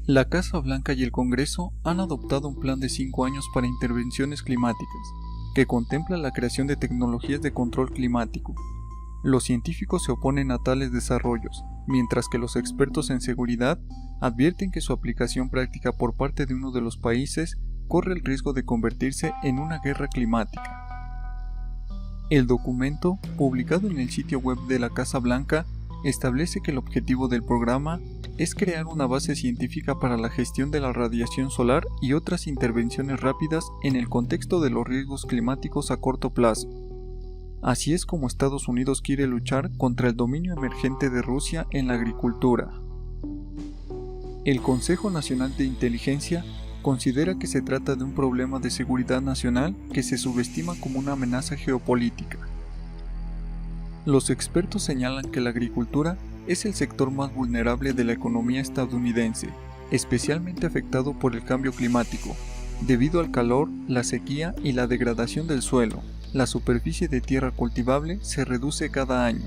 La Casa Blanca y el Congreso han adoptado un plan de 5 años para intervenciones climáticas, que contempla la creación de tecnologías de control climático. Los científicos se oponen a tales desarrollos, mientras que los expertos en seguridad advierten que su aplicación práctica por parte de uno de los países corre el riesgo de convertirse en una guerra climática. El documento, publicado en el sitio web de la Casa Blanca, establece que el objetivo del programa es crear una base científica para la gestión de la radiación solar y otras intervenciones rápidas en el contexto de los riesgos climáticos a corto plazo. Así es como Estados Unidos quiere luchar contra el dominio emergente de Rusia en la agricultura. El Consejo Nacional de Inteligencia considera que se trata de un problema de seguridad nacional que se subestima como una amenaza geopolítica. Los expertos señalan que la agricultura es el sector más vulnerable de la economía estadounidense, especialmente afectado por el cambio climático. Debido al calor, la sequía y la degradación del suelo, la superficie de tierra cultivable se reduce cada año.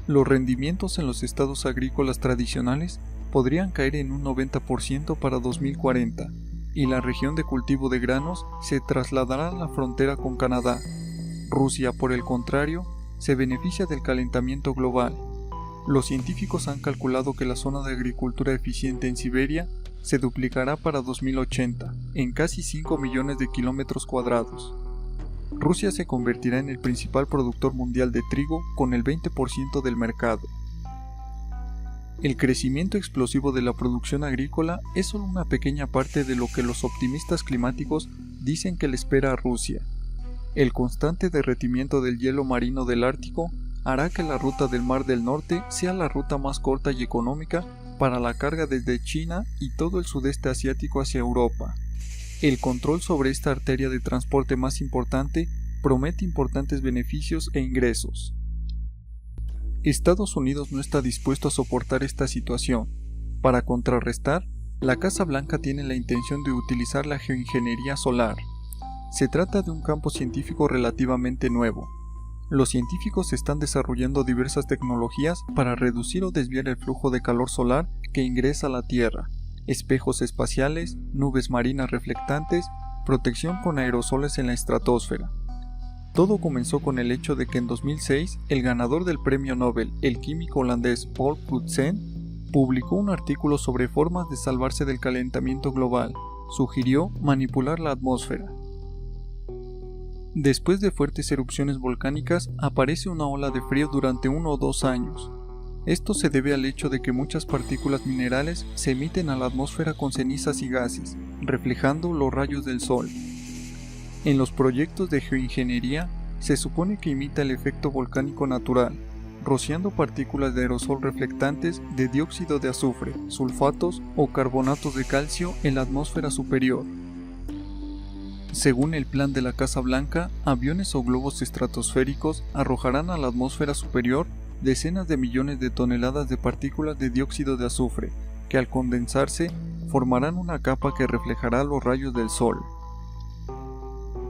Los rendimientos en los estados agrícolas tradicionales podrían caer en un 90% para 2040, y la región de cultivo de granos se trasladará a la frontera con Canadá. Rusia, por el contrario, se beneficia del calentamiento global. Los científicos han calculado que la zona de agricultura eficiente en Siberia se duplicará para 2080, en casi 5 millones de kilómetros cuadrados. Rusia se convertirá en el principal productor mundial de trigo con el 20% del mercado. El crecimiento explosivo de la producción agrícola es solo una pequeña parte de lo que los optimistas climáticos dicen que le espera a Rusia. El constante derretimiento del hielo marino del Ártico hará que la ruta del Mar del Norte sea la ruta más corta y económica para la carga desde China y todo el sudeste asiático hacia Europa. El control sobre esta arteria de transporte más importante promete importantes beneficios e ingresos. Estados Unidos no está dispuesto a soportar esta situación. Para contrarrestar, la Casa Blanca tiene la intención de utilizar la geoingeniería solar. Se trata de un campo científico relativamente nuevo. Los científicos están desarrollando diversas tecnologías para reducir o desviar el flujo de calor solar que ingresa a la Tierra, espejos espaciales, nubes marinas reflectantes, protección con aerosoles en la estratosfera. Todo comenzó con el hecho de que en 2006 el ganador del premio Nobel, el químico holandés Paul Crutzen, publicó un artículo sobre formas de salvarse del calentamiento global. Sugirió manipular la atmósfera. Después de fuertes erupciones volcánicas, aparece una ola de frío durante 1 o 2 años. Esto se debe al hecho de que muchas partículas minerales se emiten a la atmósfera con cenizas y gases, reflejando los rayos del sol. En los proyectos de geoingeniería, se supone que imita el efecto volcánico natural, rociando partículas de aerosol reflectantes de dióxido de azufre, sulfatos o carbonatos de calcio en la atmósfera superior. Según el plan de la Casa Blanca, aviones o globos estratosféricos arrojarán a la atmósfera superior decenas de millones de toneladas de partículas de dióxido de azufre, que al condensarse formarán una capa que reflejará los rayos del sol.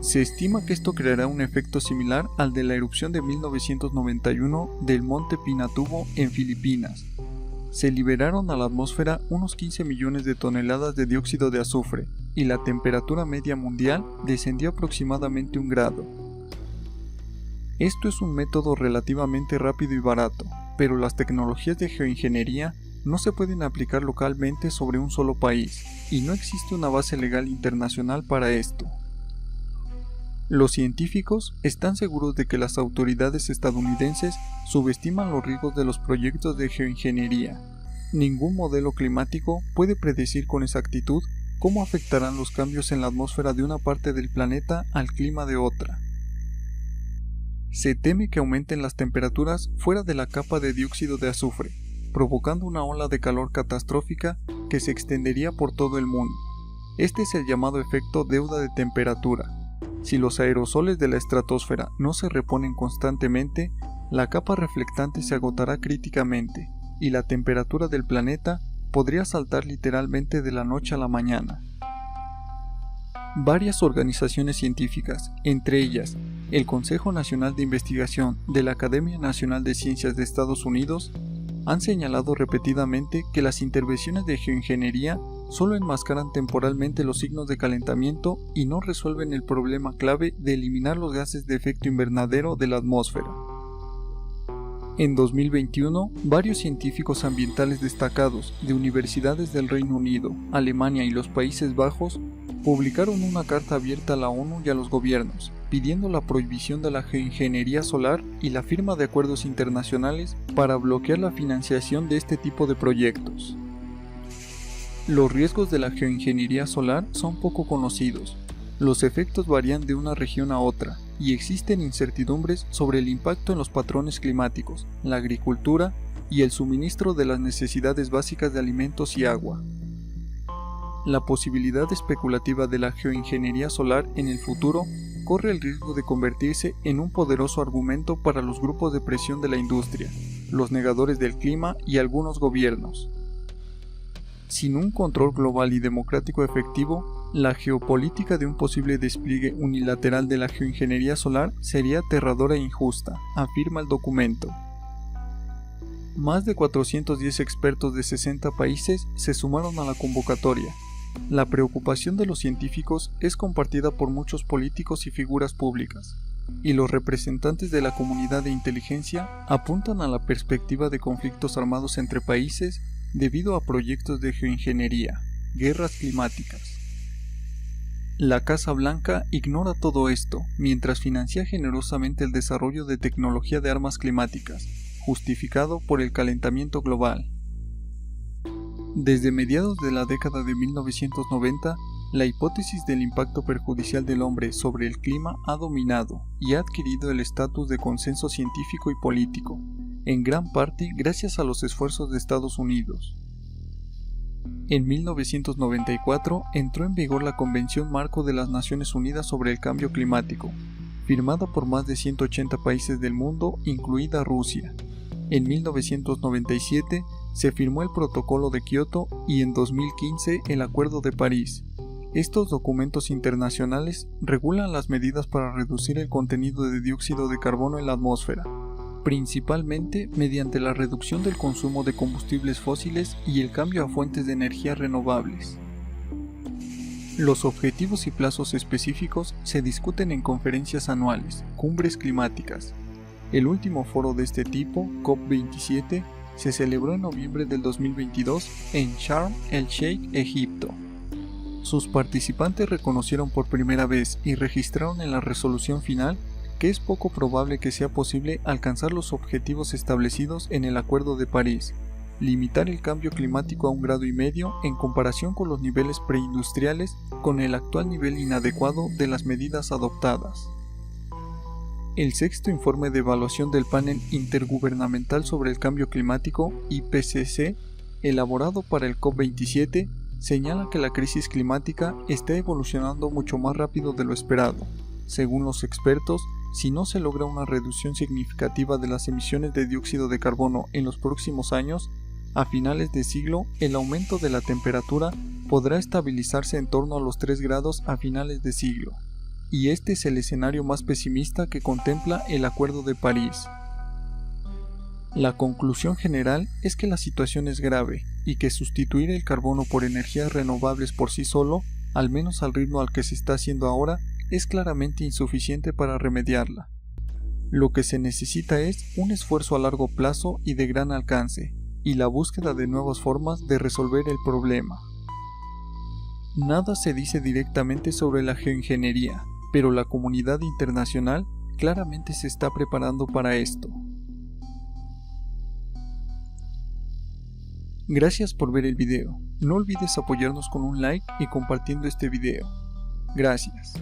Se estima que esto creará un efecto similar al de la erupción de 1991 del monte Pinatubo en Filipinas. Se liberaron a la atmósfera unos 15 millones de toneladas de dióxido de azufre, y la temperatura media mundial descendió aproximadamente 1 grado. Esto es un método relativamente rápido y barato, pero las tecnologías de geoingeniería no se pueden aplicar localmente sobre un solo país, y no existe una base legal internacional para esto. Los científicos están seguros de que las autoridades estadounidenses subestiman los riesgos de los proyectos de geoingeniería. Ningún modelo climático puede predecir con exactitud cómo afectarán los cambios en la atmósfera de una parte del planeta al clima de otra. Se teme que aumenten las temperaturas fuera de la capa de dióxido de azufre, provocando una ola de calor catastrófica que se extendería por todo el mundo. Este es el llamado efecto deuda de temperatura. Si los aerosoles de la estratosfera no se reponen constantemente, la capa reflectante se agotará críticamente, y la temperatura del planeta podría saltar literalmente de la noche a la mañana. Varias organizaciones científicas, entre ellas el Consejo Nacional de Investigación de la Academia Nacional de Ciencias de Estados Unidos, han señalado repetidamente que las intervenciones de geoingeniería solo enmascaran temporalmente los signos de calentamiento y no resuelven el problema clave de eliminar los gases de efecto invernadero de la atmósfera. En 2021, varios científicos ambientales destacados de universidades del Reino Unido, Alemania y los Países Bajos publicaron una carta abierta a la ONU y a los gobiernos, pidiendo la prohibición de la geoingeniería solar y la firma de acuerdos internacionales para bloquear la financiación de este tipo de proyectos. Los riesgos de la geoingeniería solar son poco conocidos. Los efectos varían de una región a otra, y existen incertidumbres sobre el impacto en los patrones climáticos, la agricultura y el suministro de las necesidades básicas de alimentos y agua. La posibilidad especulativa de la geoingeniería solar en el futuro corre el riesgo de convertirse en un poderoso argumento para los grupos de presión de la industria, los negadores del clima y algunos gobiernos. Sin un control global y democrático efectivo, la geopolítica de un posible despliegue unilateral de la geoingeniería solar sería aterradora e injusta, afirma el documento. Más de 410 expertos de 60 países se sumaron a la convocatoria. La preocupación de los científicos es compartida por muchos políticos y figuras públicas, y los representantes de la comunidad de inteligencia apuntan a la perspectiva de conflictos armados entre países debido a proyectos de geoingeniería, guerras climáticas. La Casa Blanca ignora todo esto mientras financia generosamente el desarrollo de tecnología de armas climáticas, justificado por el calentamiento global. Desde mediados de la década de 1990, la hipótesis del impacto perjudicial del hombre sobre el clima ha dominado y ha adquirido el estatus de consenso científico y político, en gran parte gracias a los esfuerzos de Estados Unidos. En 1994 entró en vigor la Convención Marco de las Naciones Unidas sobre el Cambio Climático, firmada por más de 180 países del mundo, incluida Rusia. En 1997 se firmó el Protocolo de Kioto y en 2015 el Acuerdo de París. Estos documentos internacionales regulan las medidas para reducir el contenido de dióxido de carbono en la atmósfera, principalmente mediante la reducción del consumo de combustibles fósiles y el cambio a fuentes de energía renovables. Los objetivos y plazos específicos se discuten en conferencias anuales, cumbres climáticas. El último foro de este tipo, COP27, se celebró en noviembre del 2022 en Sharm el-Sheikh, Egipto. Sus participantes reconocieron por primera vez y registraron en la resolución final que es poco probable que sea posible alcanzar los objetivos establecidos en el Acuerdo de París, limitar el cambio climático a 1,5 grados en comparación con los niveles preindustriales con el actual nivel inadecuado de las medidas adoptadas. El sexto informe de evaluación del Panel Intergubernamental sobre el Cambio Climático, IPCC, elaborado para el COP27, señala que la crisis climática está evolucionando mucho más rápido de lo esperado. Según los expertos, si no se logra una reducción significativa de las emisiones de dióxido de carbono en los próximos años, a finales de siglo el aumento de la temperatura podrá estabilizarse en torno a los 3 grados a finales de siglo. Y este es el escenario más pesimista que contempla el Acuerdo de París. La conclusión general es que la situación es grave y que sustituir el carbono por energías renovables por sí solo, al menos al ritmo al que se está haciendo ahora, es claramente insuficiente para remediarla. Lo que se necesita es un esfuerzo a largo plazo y de gran alcance, y la búsqueda de nuevas formas de resolver el problema. Nada se dice directamente sobre la geoingeniería, pero la comunidad internacional claramente se está preparando para esto. Gracias por ver el video. No olvides apoyarnos con un like y compartiendo este video. Gracias.